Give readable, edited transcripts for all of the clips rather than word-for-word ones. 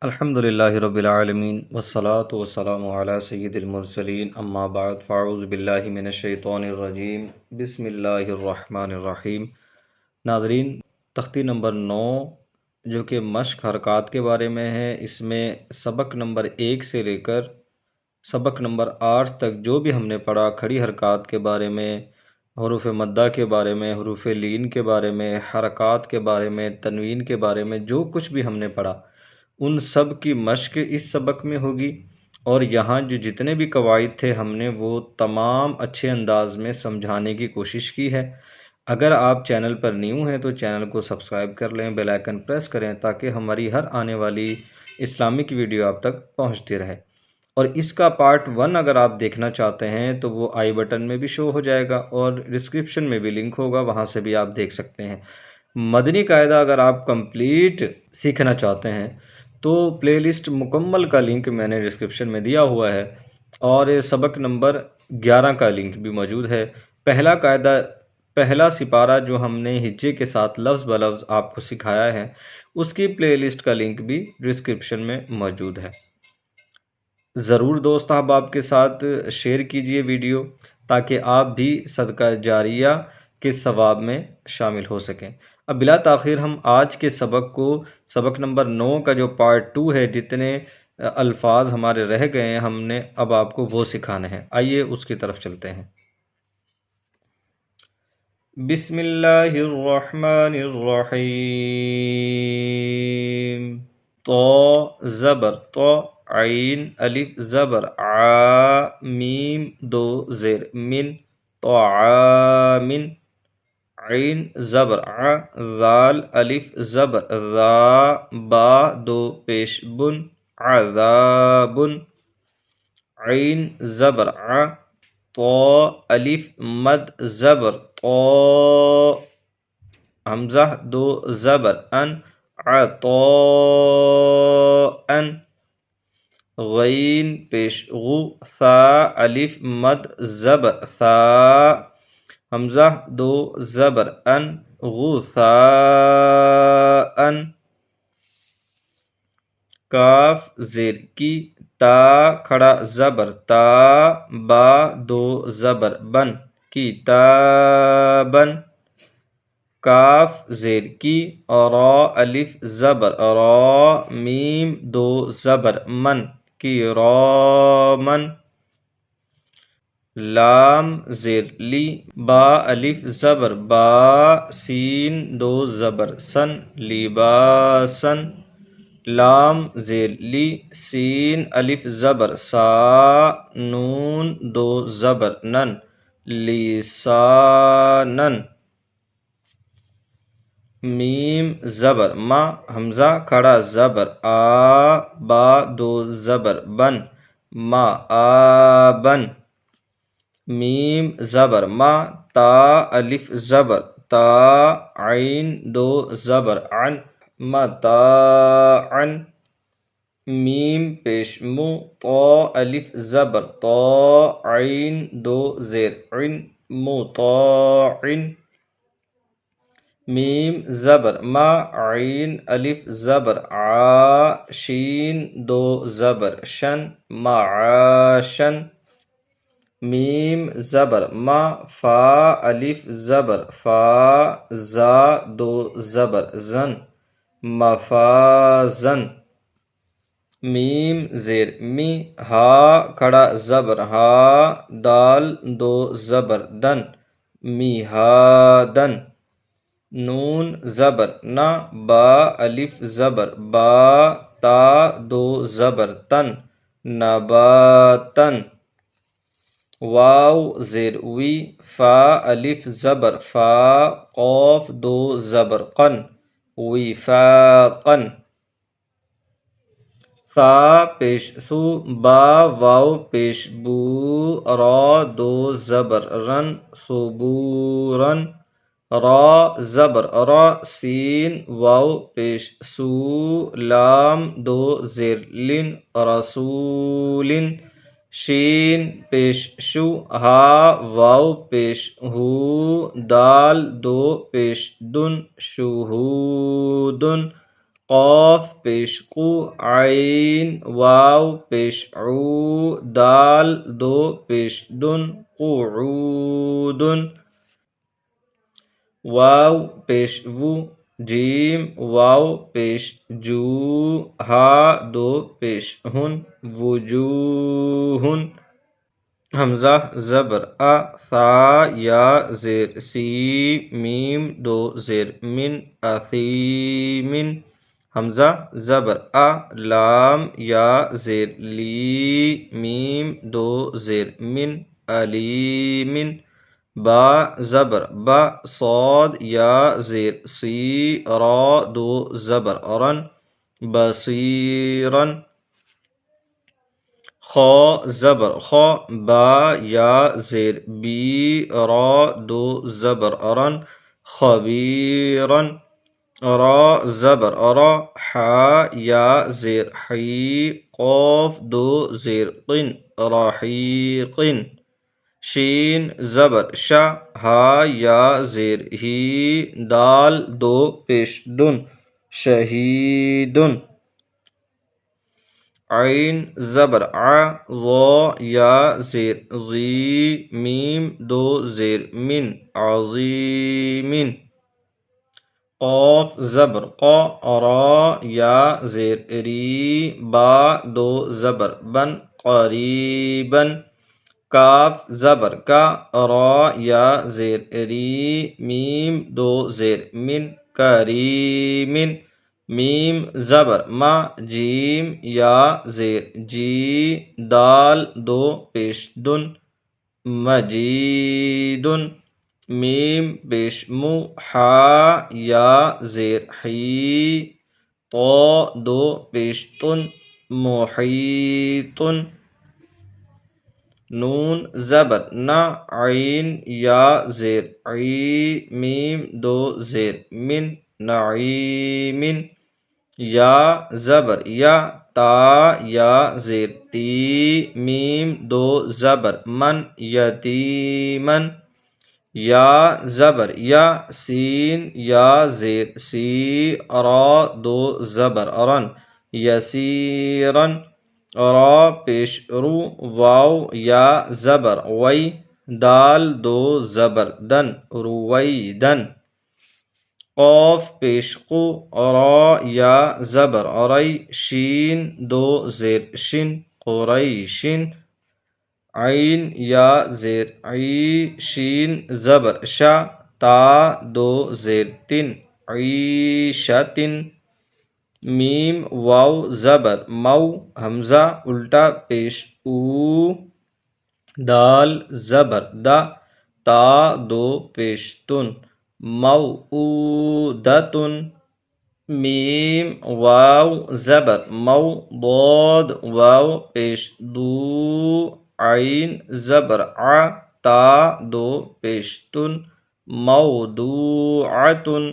الحمد للہ رب العالمین والصلاة والسلام علی سید المرسلین اما بعد فاعوذ باللہ من الشیطان الرجیم بسم اللہ الرحمن الرحیم۔ ناظرین، تختی نمبر 9 جو کہ مشق حرکات کے بارے میں ہے، اس میں سبق نمبر 1 سے لے کر سبق نمبر 8 تک جو بھی ہم نے پڑھا، کھڑی حرکات کے بارے میں، حروف مدہ کے بارے میں، حروف لین کے بارے میں، حرکات کے بارے میں، تنوین کے بارے میں، جو کچھ بھی ہم نے پڑھا ان سب کی مشق اس سبق میں ہوگی، اور یہاں جو جتنے بھی قواعد تھے ہم نے وہ تمام اچھے انداز میں سمجھانے کی کوشش کی ہے۔ اگر آپ چینل پر نیو ہیں تو چینل کو سبسکرائب کر لیں، بیل آئیکن پریس کریں تاکہ ہماری ہر آنے والی اسلامک ویڈیو آپ تک پہنچتی رہے۔ اور اس کا پارٹ 1 اگر آپ دیکھنا چاہتے ہیں تو وہ آئی بٹن میں بھی شو ہو جائے گا اور ڈسکرپشن میں بھی لنک ہوگا، وہاں سے بھی آپ دیکھ سکتے ہیں۔ مدنی قاعدہ اگر آپ کمپلیٹ سیکھنا چاہتے ہیں تو پلے لسٹ مکمل کا لنک میں نے ڈسکرپشن میں دیا ہوا ہے، اور سبق نمبر 11 کا لنک بھی موجود ہے۔ پہلا قاعدہ، پہلا سپارہ جو ہم نے ہجے کے ساتھ لفظ بلفظ آپ کو سکھایا ہے، اس کی پلے لسٹ کا لنک بھی ڈسکرپشن میں موجود ہے۔ ضرور دوست احباب کے ساتھ شیئر کیجئے ویڈیو تاکہ آپ بھی صدقہ جاریہ کے ثواب میں شامل ہو سکیں۔ اب بلا تاخیر ہم آج کے سبق کو، سبق نمبر 9 کا جو پارٹ 2 ہے، جتنے الفاظ ہمارے رہ گئے ہیں ہم نے اب آپ کو وہ سکھانے ہیں۔ آئیے اس کی طرف چلتے ہیں۔ بسم اللہ الرحمن الرحیم۔ تو زبر تو، عین الف زبر ع، میم دو زیر من، طعام، عین زبر ع، ذال الف زبر ذا، با دو پیش بن، عذاب، عین زبر ع، تو الف مد زبر تو، حمزہ دو زبر ان، عطاء، غین پیش غو، ثا الف مد زبر ثا، حمزہ دو زبر ان، غثاء، کاف زیر کی، تا کھڑا زبر تا، با دو زبر بن، کتابن، کاف زیر کی، را الف زبر را، میم دو زبر من، کرامن، لام زیر لی، با الف زبر با، سین دو زبر سن، لباسن، لام زیر لی، سین الف زبر سا، نون دو زبر نن، لسانن، میم زبر ما، حمزہ کھڑا زبر آ، با دو زبر بن، ما آبن، میم زبر ما، تا الف زبر تا، عین دو زبر عن، متاعن، میم پیش مو، طا الف زبر طا، عین دو زیر عن، مطاعن، میم زبر ما، عین الف زبر عا، شین دو زبر شن، معاشن، میم زبر ما، فا الف زبر فا، زا دو زبر زن، مفازن، میم زیر می، ہا کھڑا زبر ہا، دال دو زبر دن، میہادن، نون زبر نا، با الف زبر با، تا دو زبر تن، نباتن، واو زیر وی، فا الف زبر فا، قاف دو زبر قن، وفاقن، ثا پیش ثو، با واو پیش بو، را دو زبر رن، ثبورن، را زبر را، سین واو پیش سو، لام دو زیر لن، رسولن، شین پیش شو، ہا واو پیش ہو، دال دو پیش دن، شہودن، قاف پیش قو، عین واو پیش عو، دال دو پیش دن، قعود، واو پیش وو، جیم واو پیش جو، ہا دو پیش ہن، وجوہن، حمزہ زبر ا، ثا یا زیر سی، میم دو زیر من، اثیمن، حمزہ زبر ا، لام یا زیر لی، میم دو زیر من، علیمن، با زبر با، صاد یا زیر سی، را دو زبر رن، بصیرن، خا زبر خا، با یا زیر بی، را دو زبر رن، خبیرن، را زبر را، حا یا زیر حی، قاف دو زیر قن، رحیقن، شین زبر شا، ہا یا زیر ہی، دال دو پیش دن، شہیدن، عین زبر ع، ظا یا زیر ضی، میم دو زیر من، عظیمن، قاف زبر قا، را یا زیر ری، با دو زبر بن، قریبن، کاف زبر کا، را یا زیر ری، میم دو زیر من، کریمن، میم زبر ما، جیم یا زیر جی، دال دو پیش دن، مجیدن، میم پیش مو، حا یا زیر حی، طا دو پیش تن، محیطن، نون زبر نا، عین یا زیر عی، میم دو زیر من، نعیمن، یا زبر یا، تا یا زیر تی، میم دو زبر من، یتیمن، یا زبر یا، سین یا زیر سی، را دو زبر رن، یسیرن، را پیش رو، واو یا زبر وی، دال دو زبر دن، رویدن، قاف پیش قو، را یا زبر ری، شین دو زیر شن، قریشن، عین یا زیر عی، شین زبر شا، تا دو زیر تن، عیشتن، میم واو زبر مو، حمزہ الٹا پیش او، دال زبر دا، تا دو پیش تن، موعودتن، میم واو زبر مو، ضاد واو پیش دو، عین زبر ع، تا دو پیش تن، موضوعتن،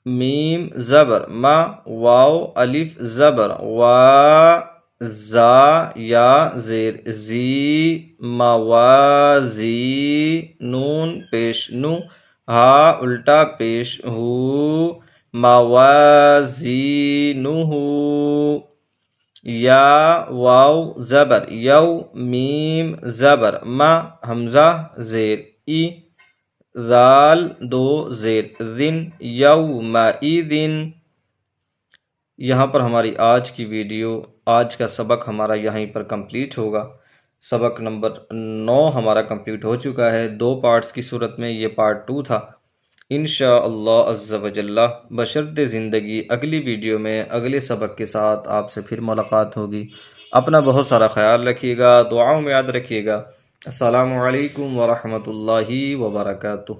میم زبر ما، واو الف زبر وا، زا یا زیر زی، موازی، نون پیش نو، ہا الٹا پیش ہو، موازینہ، یا واو زبر یو، میم زبر ما، حمزہ زیر ای، ذال دو زیر ذن، یومئذن۔ یہاں پر ہماری آج کی ویڈیو، آج کا سبق ہمارا یہیں پر کمپلیٹ ہوگا۔ سبق نمبر 9 ہمارا کمپلیٹ ہو چکا ہے، 2 پارٹس کی صورت میں، یہ پارٹ 2 تھا۔ انشاءاللہ عز و جل بشرط زندگی اگلی ویڈیو میں اگلے سبق کے ساتھ آپ سے پھر ملاقات ہوگی۔ اپنا بہت سارا خیال رکھیے گا، دعاؤں میں یاد رکھیے گا۔ السلام علیکم ورحمۃ اللہ وبرکاتہ۔